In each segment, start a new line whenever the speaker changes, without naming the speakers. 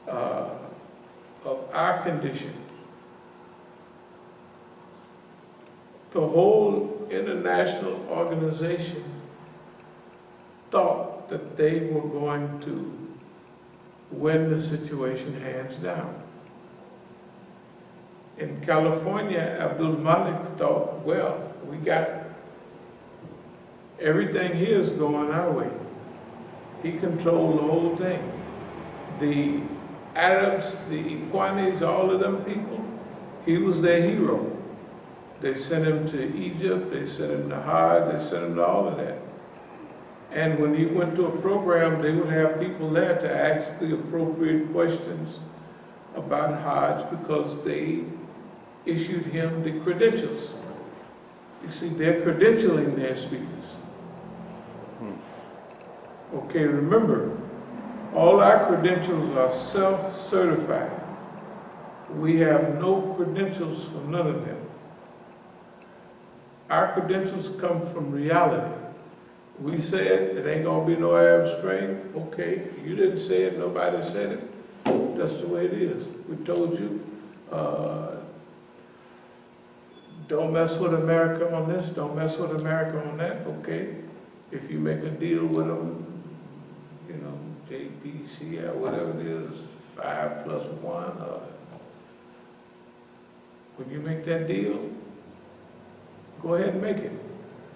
of our condition. The whole international organization thought that they were going to win the situation hands down. In California, Abdul-Malik thought, well, we got everything here is going our way. He controlled the whole thing. The Arabs, the Ikhwanis, all of them people, he was their hero. They sent him to Egypt, they sent him to Hajj, they sent him to all of that. And when he went to a program, they would have people there to ask the appropriate questions about Hajj because they issued him the credentials. You see, they're credentialing their speakers. Okay, remember, all our credentials are self-certified. We have no credentials from none of them. Our credentials come from reality. We said it ain't gonna be no Arab Spring. Okay, you didn't say it, nobody said it. That's the way it is. We told you, don't mess with America on this, don't mess with America on that. Okay, if you make a deal with them, you know, JPC or whatever it is, 5 + 1, when you make that deal, go ahead and make it.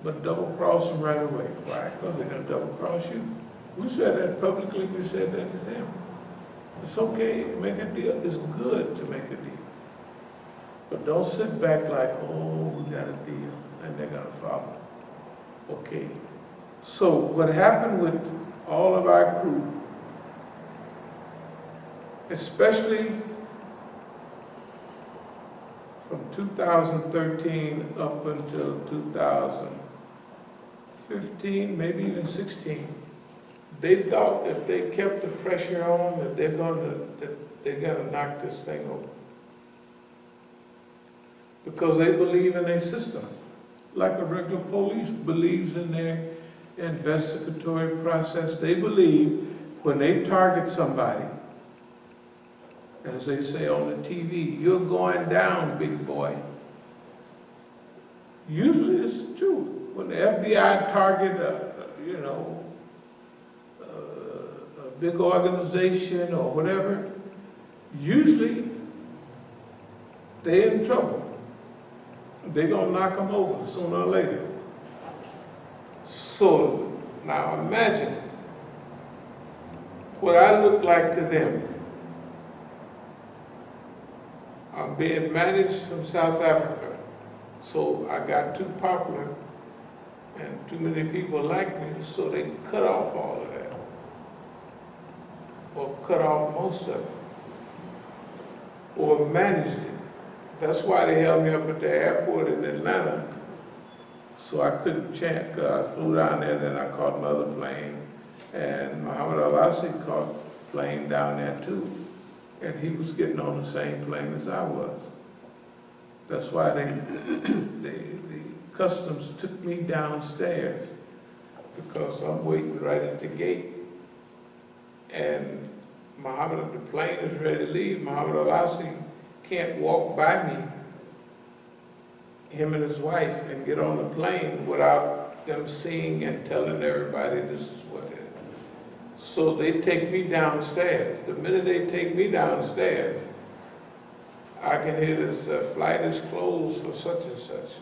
But double cross them right away. Why? Because they're going to double cross you. We said that publicly, we said that to them. It's okay to make a deal. It's good to make a deal. But don't sit back like, oh, we got a deal, and they're going to follow. Okay. So what happened with all of our crew, especially from 2013 up until 2015, maybe even 16, they thought if they kept the pressure on that they're gonna knock this thing over. Because they believe in their system. Like a regular police believes in their investigatory process. They believe when they target somebody, as they say on the TV, you're going down, big boy. Usually it's true. When the FBI target a big organization or whatever, usually they're in trouble. They're gonna knock them over sooner or later. So now imagine what I look like to them. I'm being managed from South Africa, so I got too popular and too many people like me, so they cut off all of that, or cut off most of it, or managed it. That's why they held me up at the airport in Atlanta, so I couldn't check. I flew down there, then I caught another plane, and Muhammad Al-Assi caught a plane down there too. And he was getting on the same plane as I was. That's why the customs took me downstairs, because I'm waiting right at the gate. And Muhammad, the plane is ready to leave. Muhammad Al-Assi can't walk by me, him and his wife, and get on the plane without them seeing and telling everybody this is what it is. So they take me downstairs. The minute they take me downstairs, I can hear this flight is closed for such and such.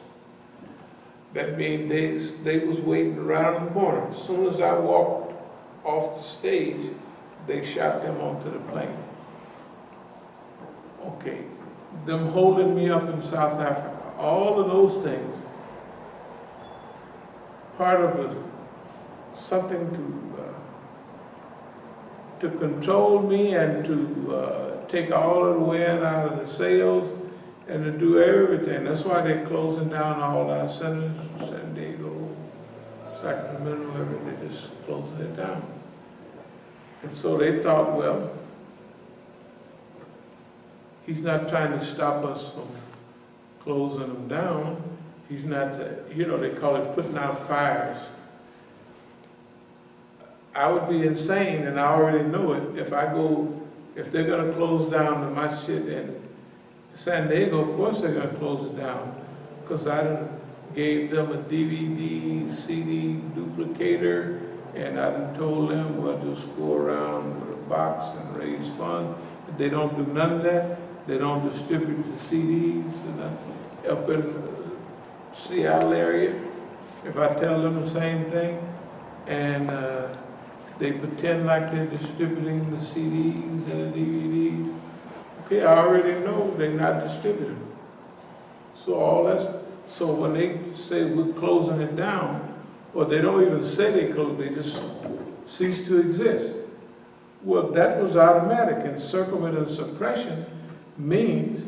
That means they was waiting around the corner. As soon as I walked off the stage, they shot them onto the plane. Okay, them holding me up in South Africa, all of those things, part of it, something to control me and to take all of the wind out of the sails and to do everything. That's why they're closing down all our centers, San Diego, Sacramento, everything, they're just closing it down. And so they thought, well, he's not trying to stop us from closing them down. He's not, they call it putting out fires. I would be insane, and I already know it, if I go If they're going to close down the Masjid in San Diego, of course they're going to close it down, because I done gave them a DVD, CD duplicator, and I done told them, well, just go around with a box and raise funds. They don't do none of that. They don't distribute the CDs and up in the Seattle area. If I tell them the same thing, and they pretend like they're distributing the CDs and the DVDs, okay, I already know they're not distributing. So when they say we're closing it down, or they don't even say they close, they just cease to exist. Well, that was automatic, and circumventing suppression means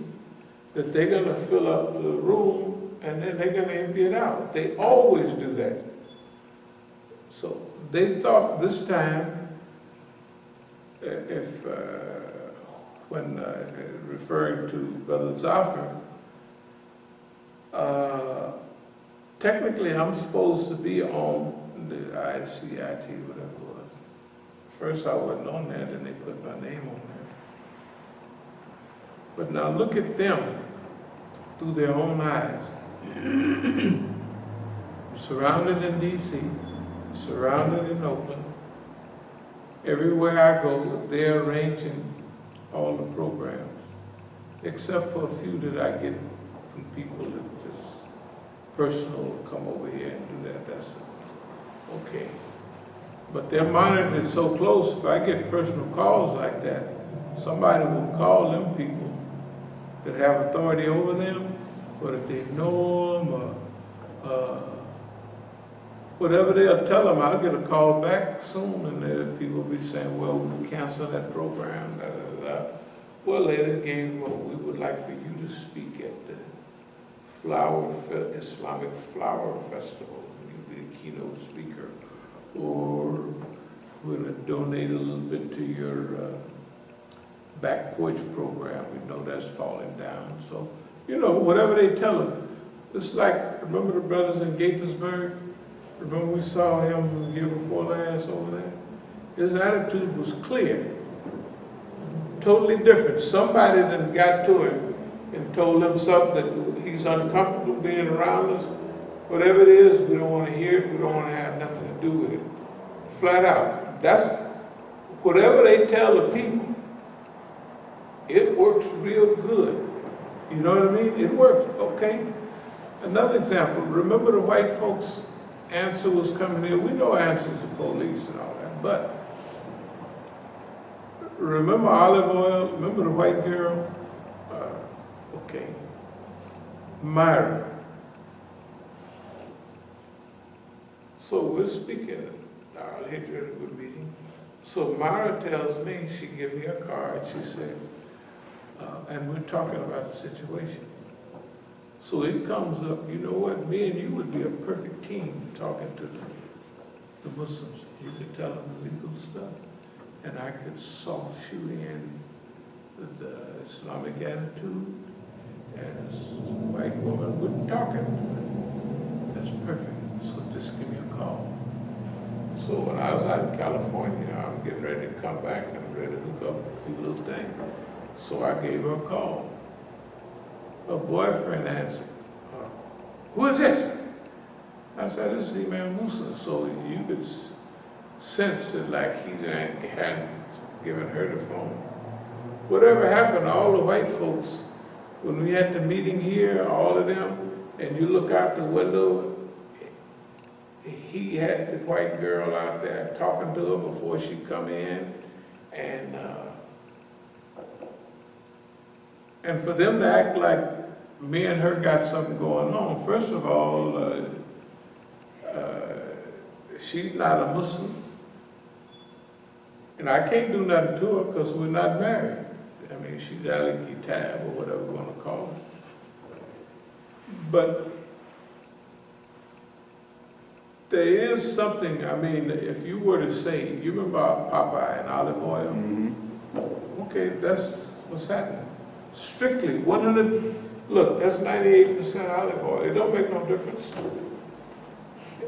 that they're going to fill up the room and then they're going to empty it out. They always do that. So they thought this time, when referring to Brother Zafar, technically I'm supposed to be on the ICIT, whatever it was. First I wasn't on there, then they put my name on there. But now look at them through their own eyes. Surrounded in DC, surrounded in Oakland. Everywhere I go, they're arranging all the programs, except for a few that I get from people that just personal, come over here and do that. That's okay. But they're monitored so close, if I get personal calls like that, somebody will call them people that have authority over them, or that they know them, or whatever they'll tell them. I'll get a call back soon, and people will be saying, well, we'll cancel that program, da, da, da. Well, later gave, well, we would like for you to speak at the Islamic Flower Festival. You'll be the keynote speaker. Or we're going to donate a little bit to your back porch program. We know that's falling down. So, you know, whatever they tell them. It's like, remember the brothers in Gaithersburg? Remember we saw him the year before last over there? His attitude was clear. Totally different. Somebody then got to him and told him something that he's uncomfortable being around us. Whatever it is, we don't want to hear it. We don't want to have nothing to do with it. Flat out. That's whatever they tell the people. It works real good. You know what I mean? It works. Okay. Another example. Remember the white folks' answer was coming in. We know answers to police and all that, but remember olive oil? Remember the white girl? Okay. Myra. So we're speaking at our Al-Hijra meeting. So Myra tells me, she gave me a card, she said, and we're talking about the situation. So it comes up, you know what, me and you would be a perfect team talking to the Muslims. You could tell them the legal stuff, and I could soft shoe in the Islamic attitude, and this white woman would talk it. That's perfect. So just give me a call. So when I was out in California, I'm getting ready to come back and I'm ready to hook up a few little things. So I gave her a call. Her boyfriend answered, who is this? I said, this is Imam Musa. So you could sense it like he had given her the phone. Whatever happened, all the white folks, when we had the meeting here, all of them, and you look out the window, he had the white girl out there talking to her before she come in, and for them to act like me and her got something going on. First of all, she's not a Muslim, and I can't do nothing to her because we're not married. I mean, she's al-Kitab or whatever you want to call it. But there is something, I mean, if you were to say, you remember Popeye and olive oil? Mm-hmm. Okay, that's what's happening. Strictly 100, look, that's 98% olive oil. It don't make no difference.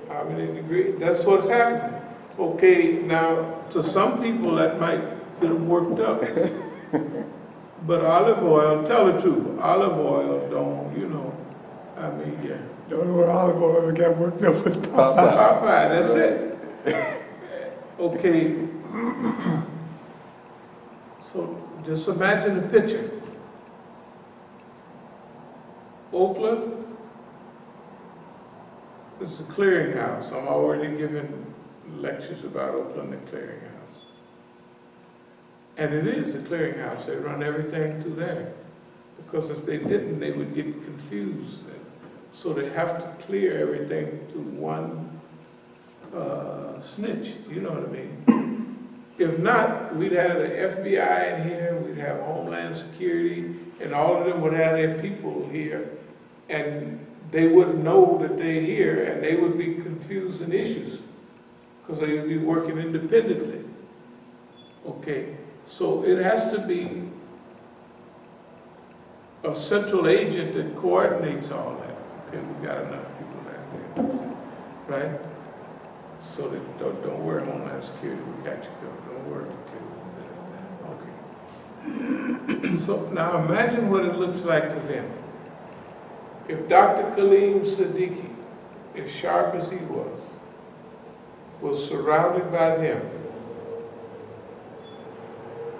How many degrees? That's what's happening. Okay, now, to some people that might get them worked up. But olive oil, tell the truth, olive oil don't, yeah.
Don't know where olive oil got worked up with Popeye.
Popeye, that's it. Okay. So just imagine the picture. Oakland is the clearinghouse. I'm already giving lectures about Oakland, the clearinghouse. And it is a clearinghouse. They run everything through there. Because if they didn't, they would get confused. So they have to clear everything to one snitch, you know what I mean? If not, we'd have the FBI in here, we'd have Homeland Security, and all of them would have their people here, and they wouldn't know that they're here, and they would be confused in issues, because they would be working independently. Okay, so it has to be a central agent that coordinates all that. Okay, we got enough people there, right? So that don't worry, Homeland Security, we got you covered. Don't worry, okay. So now imagine what it looks like for them. If Dr. Kaleem Siddiqui, as sharp as he was surrounded by them,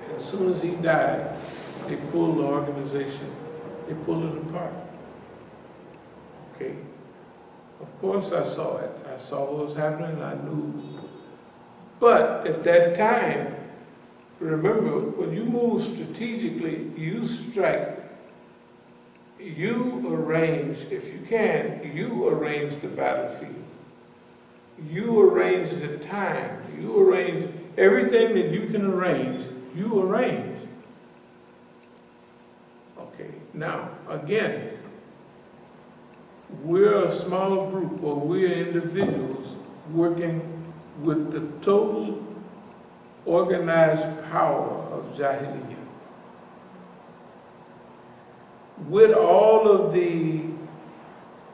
and as soon as he died, they pulled the organization, they pulled it apart. Okay. Of course I saw it. I saw what was happening, I knew. But at that time, remember, when you move strategically, you strike, you arrange, if you can, you arrange the battlefield. You arrange the time. You arrange everything that you can arrange, you arrange. Okay, now, again, we're a small group, or we're individuals working with the total organized power of Jahiliyyah. With all of the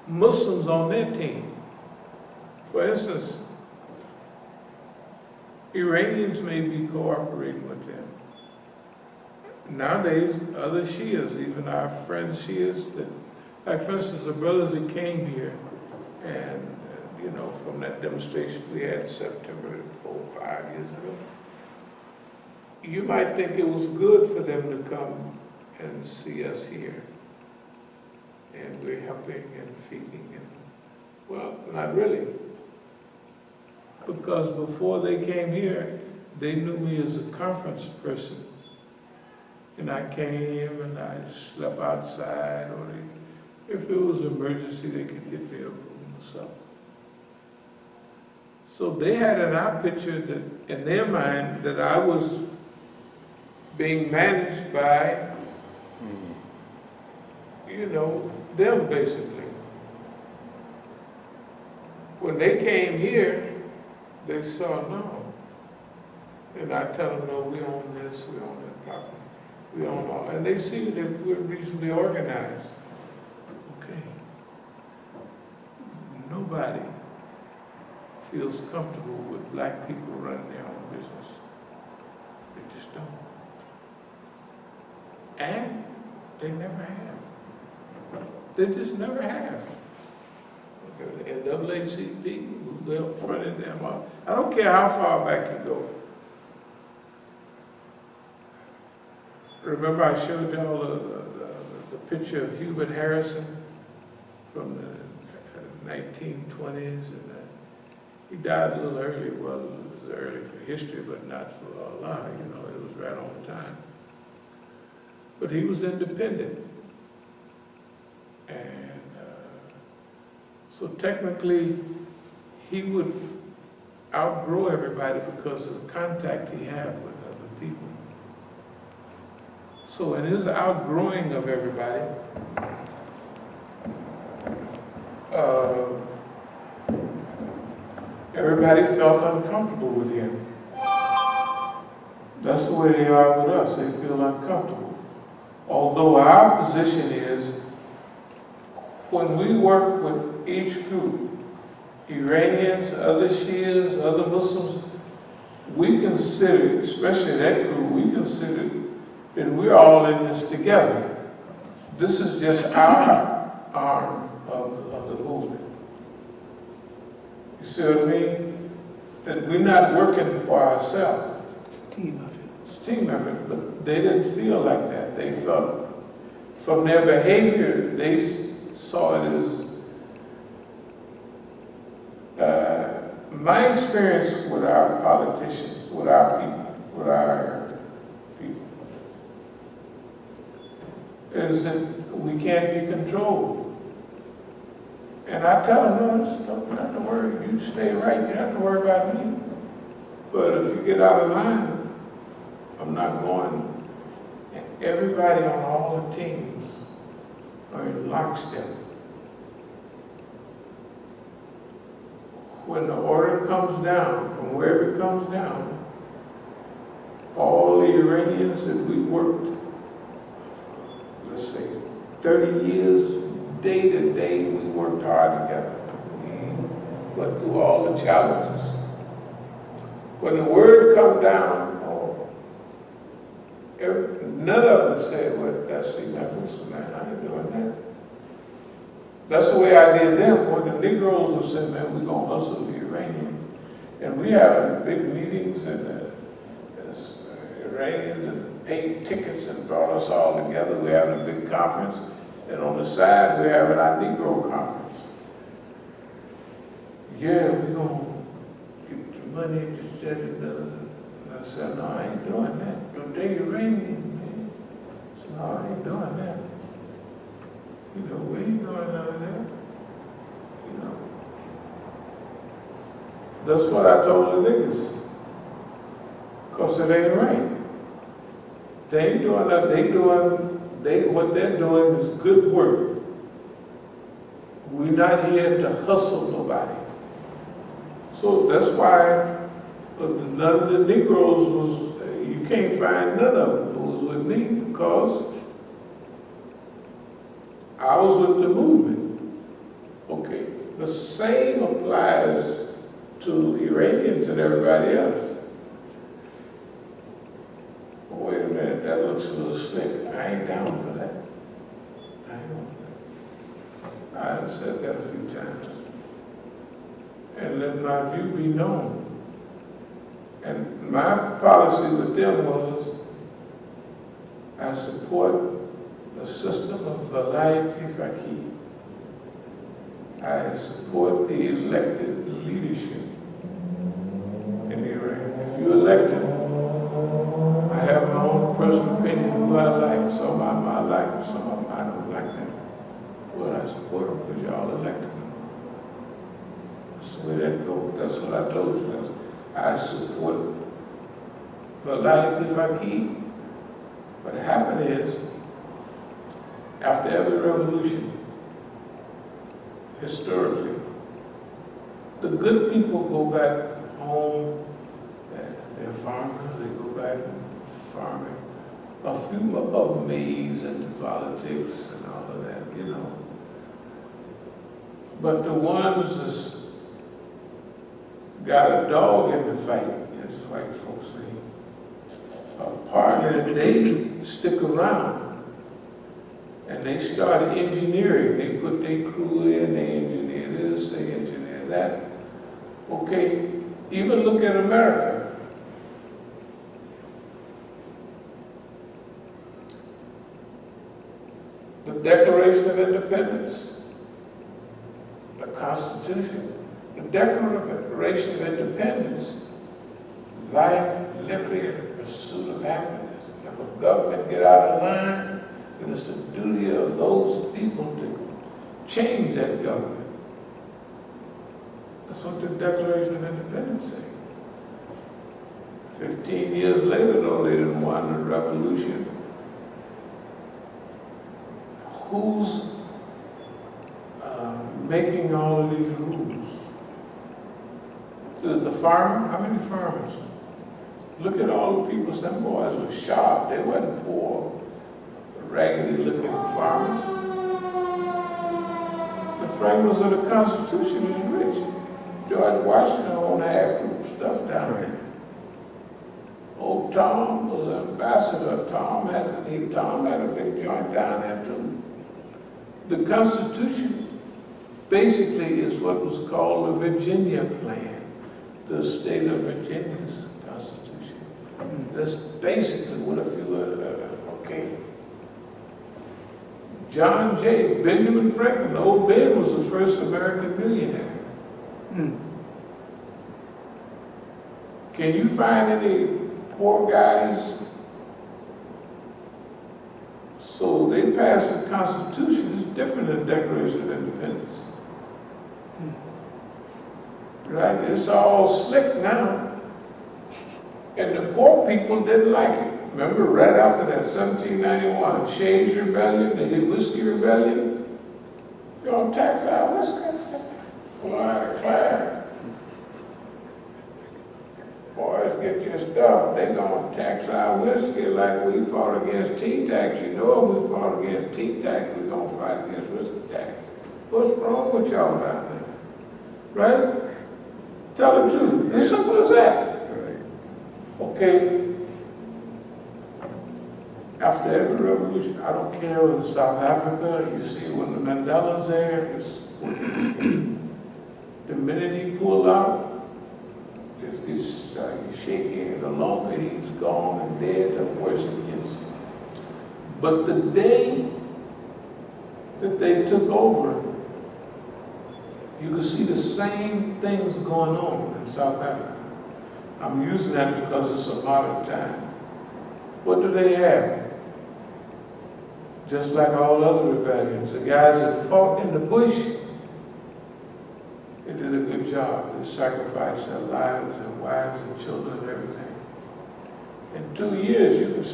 Muslims on their team. For instance, Iranians may be cooperating with them. Nowadays, other Shias, even our friends Shias, that, like for instance, the brothers that came here, and from that demonstration we had in September 4 or 5 years ago, you might think it was good for them to come and see us here. And we're helping and feeding and, well, not really. Because before they came here, they knew me as a conference person. And I came and I slept outside, or if it was an emergency, they could get me a room or something. So they had in our picture that, in their mind, that I was being managed by, them basically. When they came here, they saw no. And I tell them, no, we own this, we own that property, we own all. And they see that we're reasonably organized. Okay. Nobody feels comfortable with black people running their own business. They just don't. And they never have. They just never have. The NAACP, we fronted them up. I don't care how far back you go. Remember I showed y'all the picture of Hubert Harrison from the 1920s, and he died a little early. Well, it was early for history, but not for Allah, it was right on time. But he was independent. And so technically, he would outgrow everybody because of the contact he had with other people. So in his outgrowing of everybody, everybody felt uncomfortable with him. That's the way they are with us. They feel uncomfortable. Although our position is, when we work with each group, Iranians, other Shias, other Muslims, we consider, especially that group, we consider then we're all in this together. This is just our arm of the movement. You see what I mean? That we're not working for ourselves.
It's a team effort.
It's a team effort, but they didn't feel like that. They felt, from their behavior, they saw it as, my experience with our politicians, with our people, is that we can't be controlled. And I tell them, no, don't have to worry, you stay right, you don't have to worry about me. But if you get out of line, I'm not going. And everybody on all the teams are in lockstep. When the order comes down, from wherever it comes down, all the Iranians that we worked, let's say, 30 years, day to day, we worked hard together. We went through all the challenges. When the word come down, none of them said, well, that's Musa, man, I ain't doing that. That's the way I did them. When the Negroes would say, man, we're going to hustle the Iranians. And we having big meetings, and the Iranians and paid tickets and brought us all together. We're having a big conference. And on the side, we're having our Negro conference. Yeah, we're going to get the money, this, that, and the other. And I said, no, I ain't doing that. Don't they Iranian, man? I said, no, I ain't doing that. You know, we ain't doing none of that. You know. That's what I told the niggas. Because it ain't right. They ain't doing that. What they're doing is good work. We're not here to hustle nobody. So that's why none of the Negroes was, you can't find none of them who was with me, because I was with the movement. Okay, the same applies to Iranians and everybody else. But wait a minute, that looks a little slick. I ain't down for that. I ain't on that. I have said that a few times. And let my view be known. And my policy with them was, I support the system of al-Faqih. I support the elected leadership in Iran. If you're elected, I have my own personal opinion who I like. Some of them I like, some of them I don't like them. Well, I support them because y'all elected them. That's the way that goes. That's what I told you. I support the al-Faqih. What happened is, after every revolution, historically, the good people go back home. They're farmers, they go back farming. A few of them maze into politics and all of that, you know. But the ones that's got a dog in the fight, as white folks say, a part of it, they stick around. And they started engineering. They put their crew in, they engineer this, they engineer that. Okay, even look at America. The Declaration of Independence, the Constitution, the Declaration of Independence, life, liberty, and the pursuit of happiness. If a government get out of line, and it's the duty of those people to change that government. That's what the Declaration of Independence says. 15 years later, though, they didn't want a revolution. Who's making all of these rules? Is it the farmer? How many farmers? Look at all the people. Some boys were sharp. They wasn't poor, raggedy looking farmers. The framers of the Constitution is rich. George Washington owned half the stuff down there. Old Tom was an ambassador. Tom had a big joint down there too. The Constitution basically is what was called the Virginia Plan, the state of Virginia's Constitution. That's basically what a few okay. John J. Benjamin Franklin, old Ben, was the first American millionaire. Can you find any poor guys? So they passed the Constitution. It's different than the Declaration of Independence. Right? It's all slick now. And the poor people didn't like it. Remember, right after that, 1791, Shays Rebellion, the Whiskey Rebellion, you don't tax our whiskey. Pull out of class. Boys, get your stuff. They gonna tax our whiskey like we fought against tea tax. You know, if we fought against tea tax, we gonna fight against whiskey tax. What's wrong with y'all down there? Right? Tell the truth. As simple as that. Okay. After every revolution, I don't care whether it's South Africa, you see when the Mandela's there, it's, the minute he pulled out, it's shaky. The longer he's gone and dead, the worse it gets. But the day that they took over, you could see the same things going on in South Africa. I'm using that because it's a modern time. What do they have? Just like all other rebellions, the guys that fought in the bush, they did a good job. They sacrificed their lives, their wives, and children, and everything. In 2 years, you can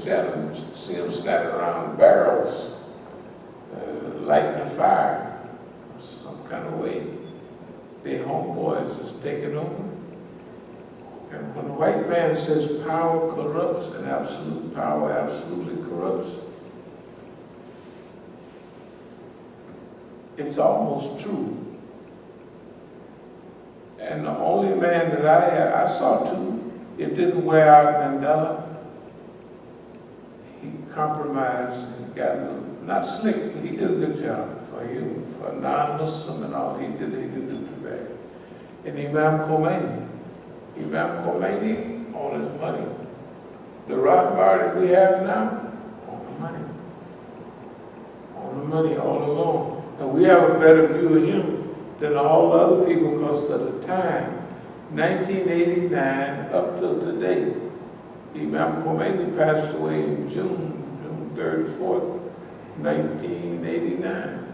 see them standing around barrels, lighting a fire, some kind of way. Their homeboys is taking over. And when the white man says power corrupts and absolute power absolutely corrupts, it's almost true. And the only man that I saw too, it didn't wear out Mandela. He compromised and got a little, not slick, but he did a good job for you, for a non-Muslim and all. He didn't do too bad. And Imam Khomeini on his money. The rock bar that we have now, on the money. On the money all along. And we have a better view of him than all the other people because of the time. 1989 up till today. Imam Khomeini passed away in June 3rd, 4th, 1989.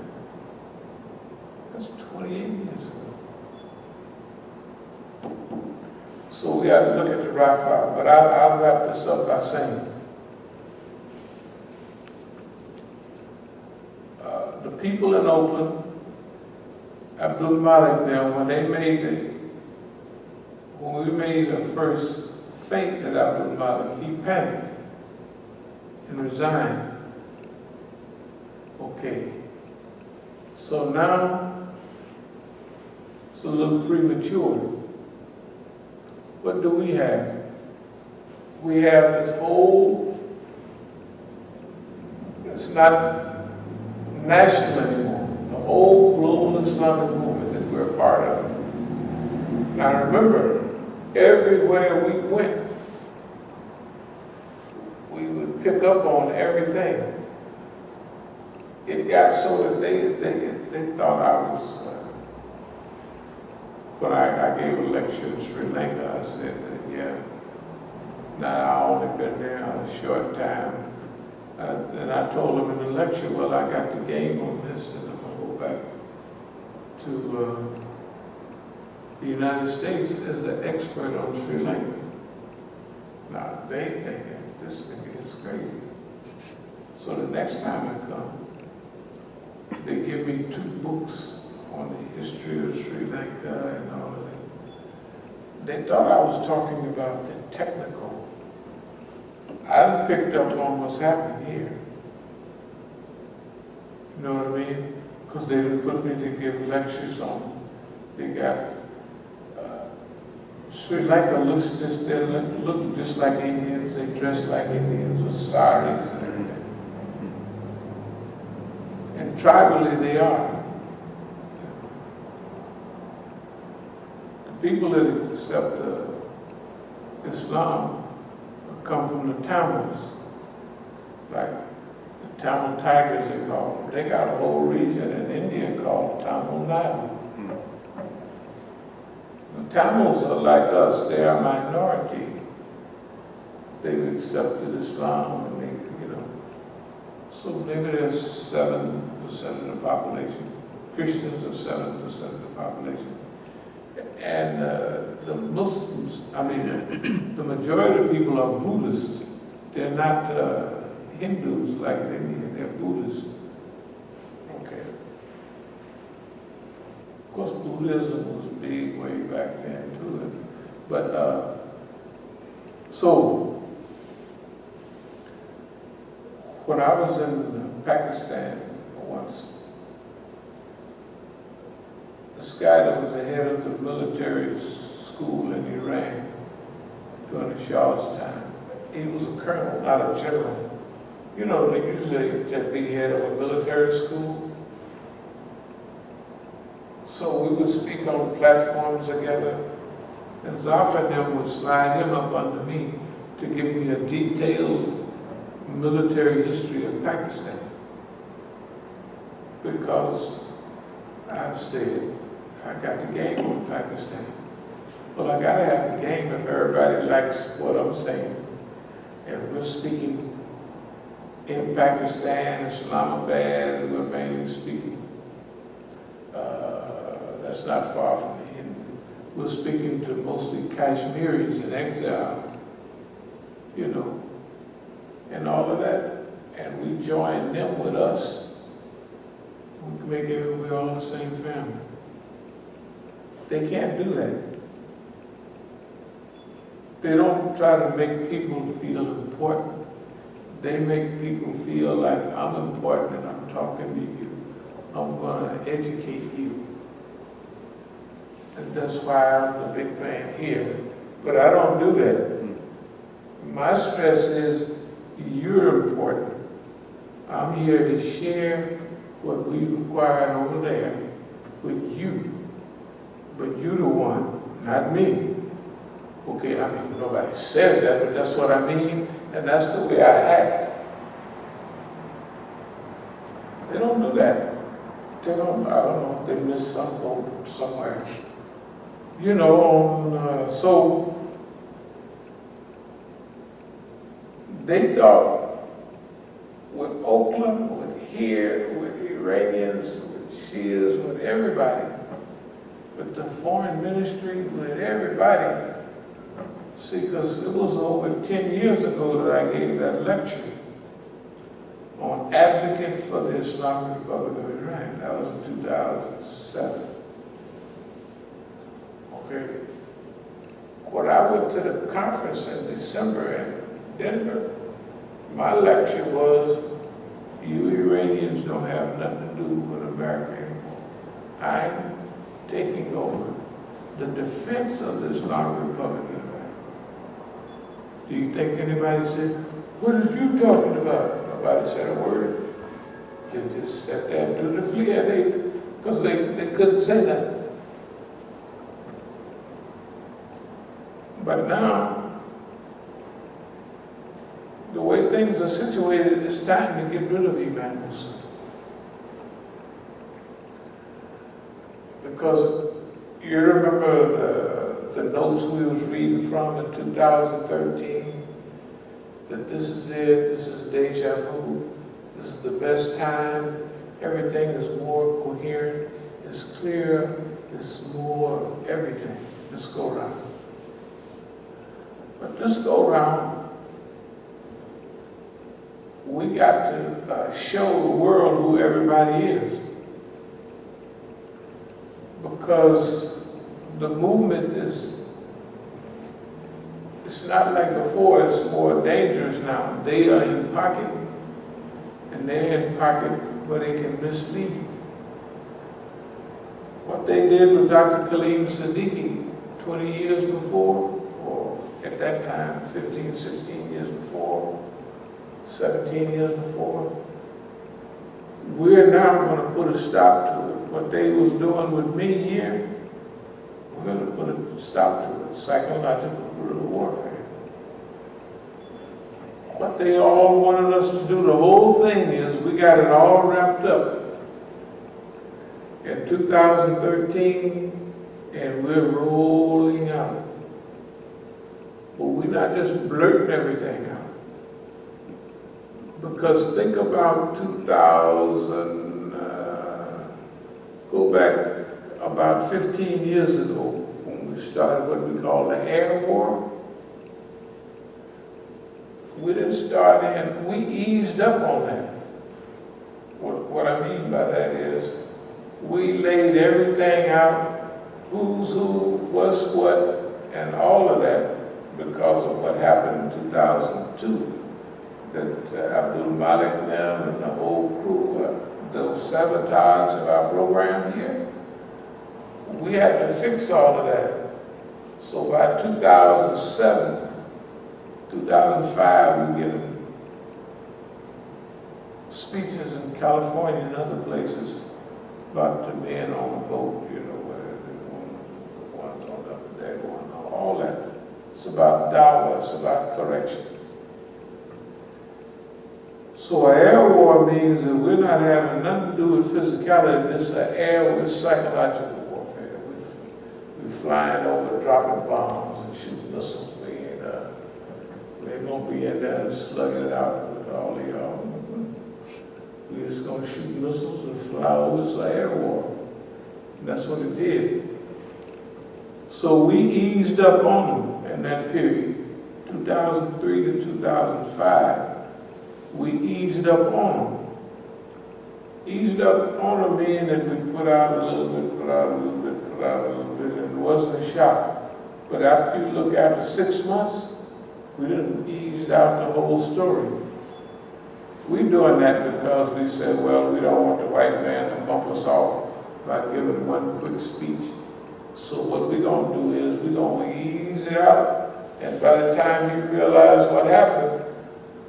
That's 28 years ago. So we have to look at the rock bar. But I'll wrap this up by saying, the people in Oakland, Abdul-Malik now, when we made the first feint at Abdul-Malik, he panicked and resigned. Okay. So now, it's a little premature. What do we have? We have this whole, it's not national anymore, the whole global Islamic movement that we're a part of. Now remember, everywhere we went, we would pick up on everything. It got so that they thought I was, when I gave a lecture in Sri Lanka, I said that, yeah, now I've only been there a short time. And I told them in the lecture, well, I got the game on this, and I'm going to go back to the United States as an expert on Sri Lanka. Now, they thinking, this thing is crazy. So the next time I come, they give me 2 books on the history of Sri Lanka and all of that. They thought I was talking about the technical. I picked up on what's happening here. You know what I mean? Because they didn't put me to give lectures on. They got Sri Lanka look just like Indians, they dress like Indians with saris and everything. And tribally they are. The people that accept Islam come from the Tamils, like the Tamil Tigers they call them. They got a whole region in India called Tamil Nadu. The Tamils are like us, they are a minority. They've accepted Islam and they, so maybe there's 7% of the population. Christians are 7% of the population. And the Muslims, the majority of people are Buddhists. They're not Hindus like in India, they're Buddhists. Okay. Of course, Buddhism was big way back then too. But, so, when I was in Pakistan once, this guy that was the head of the military school in Iran during the Shah's time, he was a colonel, not a general. They usually just be head of a military school. So we would speak on platforms together, and Zafar and them would slide him up under me to give me a detailed military history of Pakistan. Because I've said, I got the game on Pakistan. Well, I gotta have the game if everybody likes what I'm saying. If we're speaking in Pakistan, Islamabad, we're mainly speaking. That's not far from the Hindu. We're speaking to mostly Kashmiris in exile, and all of that. And we join them with us. We can make it, we're all the same family. They can't do that. They don't try to make people feel important. They make people feel like I'm important and I'm talking to you. I'm going to educate you. And that's why I'm the big man here. But I don't do that. My stress is you're important. I'm here to share what we've acquired over there with you. But you the one, not me. Okay, nobody says that, but that's what I mean, and that's the way I act. They don't do that. They don't, I don't know, they miss some boat somewhere. So they thought with Oakland, with here, with Iranians, with Shias, with everybody, with the foreign ministry, with everybody. See, because it was over 10 years ago that I gave that lecture on advocate for the Islamic Republic of Iran. That was in 2007. Okay. When I went to the conference in December in Denver, my lecture was, you Iranians don't have nothing to do with America anymore. I'm taking over the defense of the Islamic Republic of Iran. Do you think anybody said, what are you talking about? Nobody said a word. They just sat there dutifully, because they couldn't say nothing. But now, the way things are situated, it's time to get rid of Imam Musa. Because you remember the notes we was reading from in 2013, that this is it, this is deja vu, this is the best time, everything is more coherent, it's clear, it's more everything. Let's go around. But this go around, we got to show the world who everybody is. Because the movement it's not like before, it's more dangerous now. They are in pocket, and they're in pocket where they can mislead. What they did with Dr. Khalid Siddiqui 20 years before, or at that time, 15, 16 years before, 17 years before. We're now going to put a stop to it. What they was doing with me here, we're going to put a stop to it. Psychological guerrilla warfare. What they all wanted us to do, the whole thing is, we got it all wrapped up in 2013, and we're rolling out. But we're not just blurting everything out. Because think about 2000, go back about 15 years ago when we started what we call the air war. We didn't start in, we eased up on that. What I mean by that is, we laid everything out, who's who, what's what, and all of that because of what happened in 2002. That Abdul-Malik and them and the whole crew, the sabotage of our program here, we had to fix all of that. So by 2007, 2005, we get speeches in California and other places about the men on the boat, you know, where the ones on the upper deck, all that. It's about dawah, it's about correction. So an air war means that we're not having nothing to do with physicality. This is an air war, psychological warfare. We're flying over, dropping bombs and shooting missiles. We ain't gonna be in there and slugging it out with all of y'all. We're just gonna shoot missiles and fly over. It's an air war. And that's what it did. So we eased up on them in that period, 2003 to 2005. We eased up on them. Eased up on them meaning that we put out a little bit, put out a little bit, put out a little bit, and it wasn't a shock. But after you look after 6 months, we didn't ease out the whole story. We're doing that because we said, well, we don't want the white man to bump us off by giving one quick speech. So what we're gonna do is we're gonna ease it out, and by the time he realized what happened,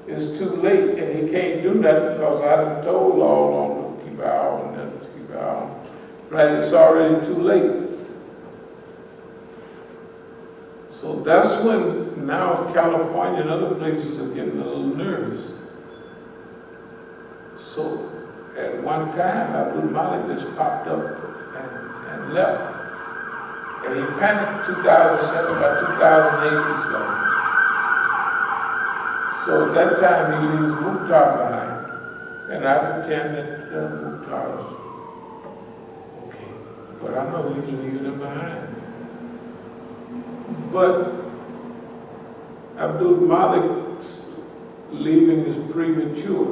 it's too late, and he can't do nothing because I done told all on them to keep out and then to keep out. Right, it's already too late. So that's when now California and other places are getting a little nervous. So at one time, Abdul-Malik just popped up and left. And he panicked 2007, by 2008 he's gone. So at that time he leaves Mukhtar behind. And I pretend that Mukhtar is okay. But I know he's leaving him behind. But Abdul-Malik's leaving is premature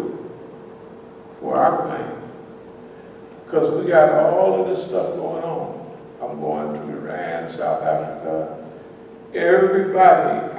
for our plan. Because we got all of this stuff going on. I'm going to Iran, South Africa. Everybody,